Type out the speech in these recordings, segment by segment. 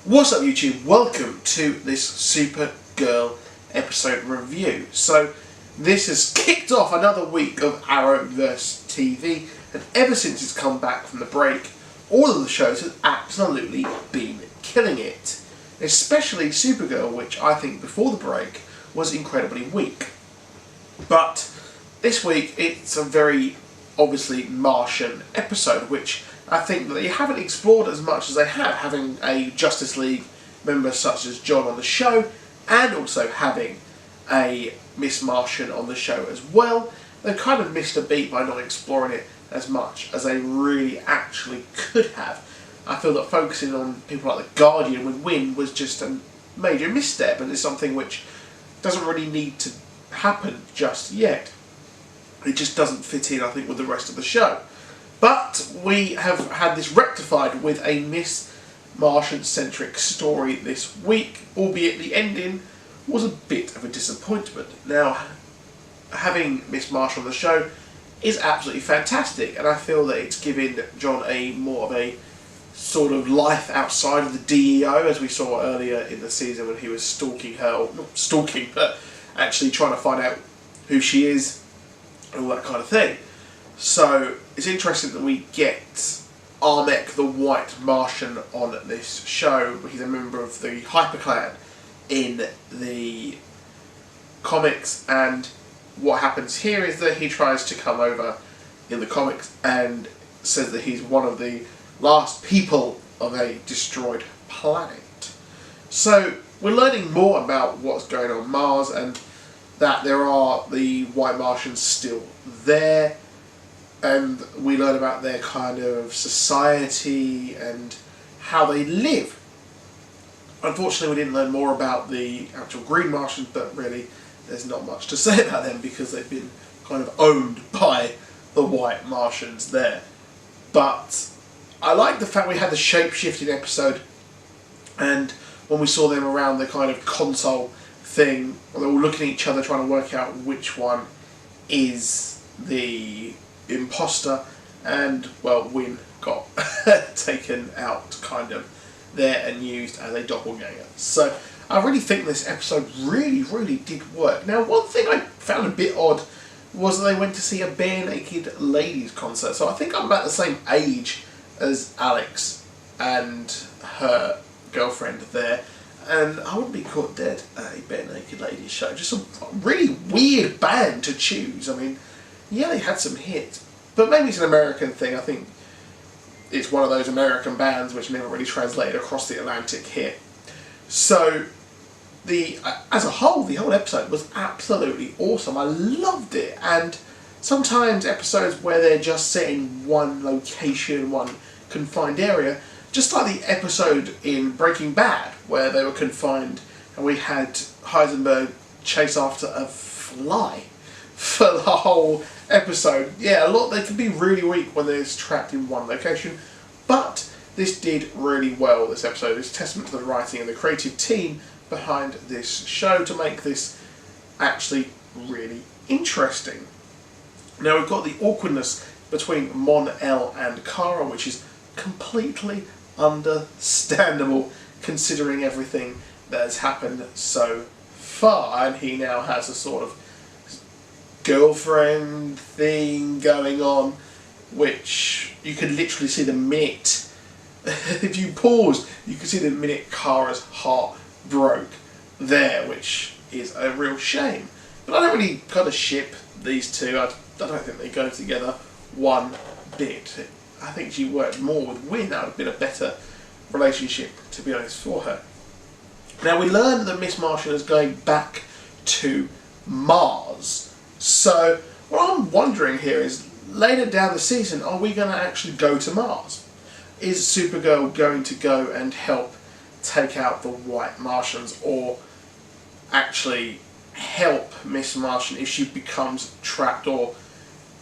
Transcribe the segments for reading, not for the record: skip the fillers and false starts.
What's up YouTube? Welcome to this Supergirl episode review. So this has kicked off another week of Arrowverse TV, and ever since it's come back from the break, all of the shows have absolutely been killing it. Especially Supergirl, which I think before the break was incredibly weak. But this week it's a very obviously Martian episode, which I think that they haven't explored as much as they have, having a Justice League member such as John on the show, and also having a Miss Martian on the show as well. They kind of missed a beat by not exploring it as much as they really actually could have. I feel that focusing on people like the Guardian with Wynn was just a major misstep, and it's something which doesn't really need to happen just yet. It just doesn't fit in, I think, with the rest of the show. But we have had this rectified with a Miss Martian-centric story this week, albeit the ending was a bit of a disappointment. Now, having Miss Martian on the show is absolutely fantastic, and I feel that it's giving John a more of a sort of life outside of the DEO, as we saw earlier in the season when he was stalking her, or not stalking, but actually trying to find out who she is and all that kind of thing. So it's interesting that we get Armek the White Martian on this show. He's a member of the Hyper Clan in the comics, and what happens here is that he tries to come over in the comics and says that he's one of the last people of a destroyed planet. So we're learning more about what's going on Mars, and that there are the White Martians still there, and we learn about their kind of society and how they live. Unfortunately, we didn't learn more about the actual Green Martians, but really there's not much to say about them because they've been kind of owned by the White Martians there. But I like the fact we had the shape-shifting episode, and when we saw them around the kind of console thing, they were all looking at each other trying to work out which one is the imposter, and well, Wynn got taken out kind of there and used as a doppelganger. So I really think this episode really did work. Now, one thing I found a bit odd was that they went to see a bare naked ladies concert. So I think I'm about the same age as Alex and her girlfriend there, and I wouldn't be caught dead at a bare naked ladies show. Just a really weird band to choose. I mean, yeah, they had some hits, but maybe it's an American thing. I think it's one of those American bands which never really translated across the Atlantic here. So as a whole, the whole episode was absolutely awesome. I loved it. And sometimes episodes where they're just set in one location, one confined area, just like the episode in Breaking Bad where they were confined and we had Heisenberg chase after a fly for the whole episode. Yeah, they can be really weak when they're trapped in one location, but this did really well, this episode. It's a testament to the writing and the creative team behind this show to make this actually really interesting. Now we've got the awkwardness between Mon-El and Cara, which is completely understandable considering everything that has happened so far, and he now has a sort of girlfriend thing going on, which you could literally see the minute if you pause, you can see the minute Kara's heart broke there, which is a real shame. But I don't really kind of ship these two. I don't think they go together one bit. I think she worked more with Wynn. That would have been a better relationship, to be honest, for her. Now we learn that Miss Martian is going back to Mars. So what I'm wondering here is, later down the season, are we going to actually go to Mars? Is Supergirl going to go and help take out the White Martians, or actually help Miss Martian if she becomes trapped or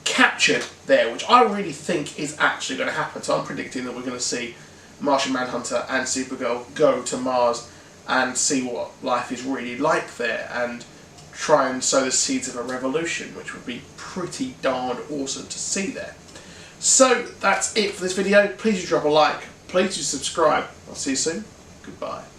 captured there, which I really think is actually going to happen. So I'm predicting that we're going to see Martian Manhunter and Supergirl go to Mars and see what life is really like there, and try and sow the seeds of a revolution, which would be pretty darn awesome to see there. So that's it for this video. Please do drop a like, please do subscribe. I'll see you soon. Goodbye.